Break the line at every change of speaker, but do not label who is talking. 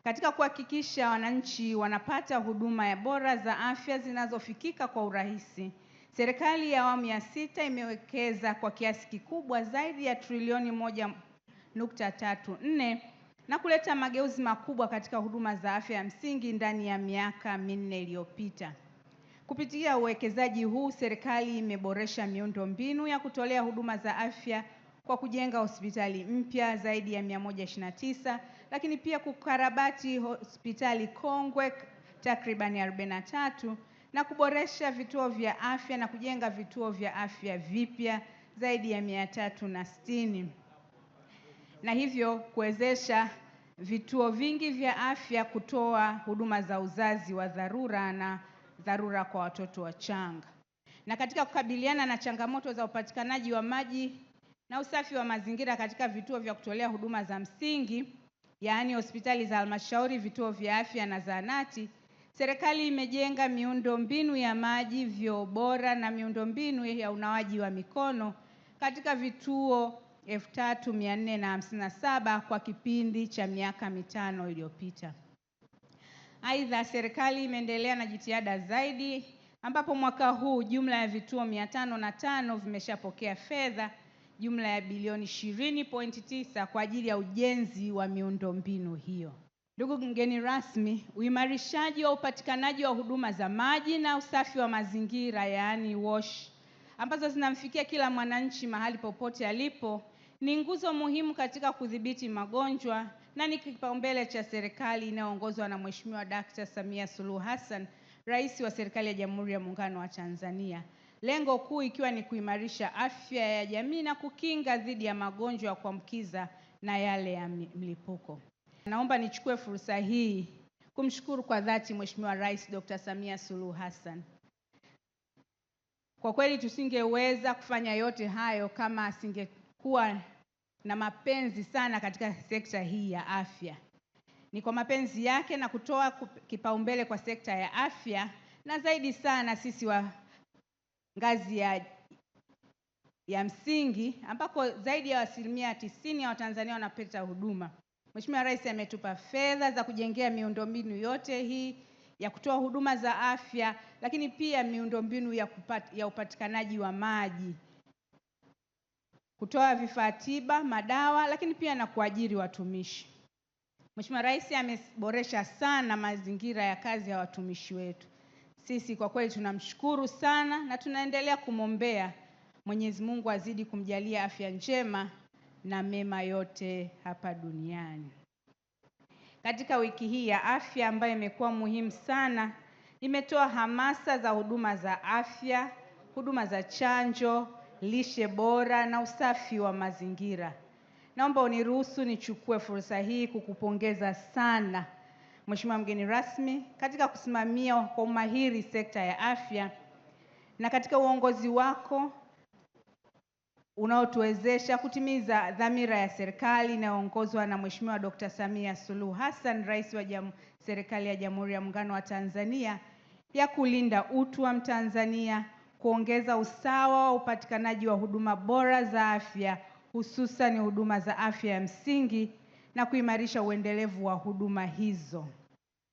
Katika kuhakikisha wananchi wanapata huduma bora za afya zinazofikika kwa urahisi, serikali ya awamu ya 6 imewekeza kwa kiasi kikubwa zaidi ya trilioni 1.34 na kuleta mageuzi makubwa katika huduma za afya ya msingi ndani ya miaka 4 iliyopita. Kupitia uwekezaji huu, serikali imeboresha miundombinu ya kutolea huduma za afya kwa kujenga hospitali mpya zaidi ya 129, lakini pia kukarabati hospitali kongwe takribani 43 na kuboresha vituo vya afya na kujenga vituo vya afya vipya zaidi ya 360, na hivyo kuwezesha vituo vingi vya afya kutoa huduma za uzazi wa dharura na dharura kwa watoto wachanga. Na katika kukabiliana na changamoto za upatikanaji wa maji na usafi wa mazingira katika vituo vya kutolea huduma za msingi, yaani hospitali za halmashauri, vituo vya afya na zahanati, serikali imejenga miundombinu ya maji, vyoo bora na miundombinu ya unawaji wa mikono katika vituo 3457 kwa kipindi cha miaka 5 iliyopita. Aidha, serikali imeendelea na jitihada zaidi ambapo mwaka huu jumla ya vituo 505 vimeshapokea fedha jumla ya bilioni 20.9 kwa ajili ya ujenzi wa miundombinu hiyo. Ndugu mgeni rasmi, uimarishaji wa upatikanaji wa huduma za maji na usafi wa mazingira, yaani WASH, ambazo zinamfikia kila mwananchi mahali popote alipo, ni nguzo muhimu katika kudhibiti magonjwa na ni kipaumbele cha serikali inayoongozwa na Mheshimiwa Dkt. Samia Suluhu Hassan, Rais wa serikali ya Jamhuri ya Muungano wa Tanzania. Lengo kuu ikiwa ni kuimarisha afya ya jamii na kukinga dhidi ya magonjwa ya kuambukiza na yale ya mlipuko. Naomba nichukue fursa hii kumshukuru kwa dhati Mheshimiwa Rais Dkt. Samia Suluhu Hassan. Kwa kweli tusingeweza kufanya yote hayo kama asingekuwa na mapenzi sana katika sekta hii ya afya. Ni kwa mapenzi yake na kutoa kipaumbele kwa sekta ya afya, na zaidi sana sisi wa ngazi ya msingi ambako zaidi ya 90% ya Watanzania wanapata huduma. Mheshimiwa Rais ametupa fedha za kujengea miundombinu yote hii ya kutoa huduma za afya, lakini pia miundombinu ya upatikanaji wa maji, kutoa vifaa tiba, madawa, lakini pia na kuajiri watumishi. Mheshimiwa Rais ameboresha sana mazingira ya kazi ya watumishi wetu. Sisi kwa kweli tunamshukuru sana na tunaendelea kumwombea Mwenyezi Mungu azidi kumjalia afya njema na mema yote hapa duniani. Katika wiki hii ya afya ambayo imekuwa muhimu sana, imetoa hamasa za huduma za afya, huduma za chanjo, lishe bora na usafi wa mazingira. Naomba uniruhusu nichukue fursa hii kukupongeza sana Mheshimiwa mgeni rasmi katika kusimamia kwa umahiri sekta ya afya na katika uongozi wako unaotuwezesha kutimiza dhamira ya serikali inayoongozwa na Mheshimiwa Dkt. Samia Suluhu Hassan, Rais wa serikali ya Jamhuri ya Muungano wa Tanzania, ya kulinda utu wa Mtanzania, kuongeza usawa wa upatikanaji wa huduma bora za afya, hususan huduma za afya ya msingi, na kuimarisha uendelevu wa huduma hizo.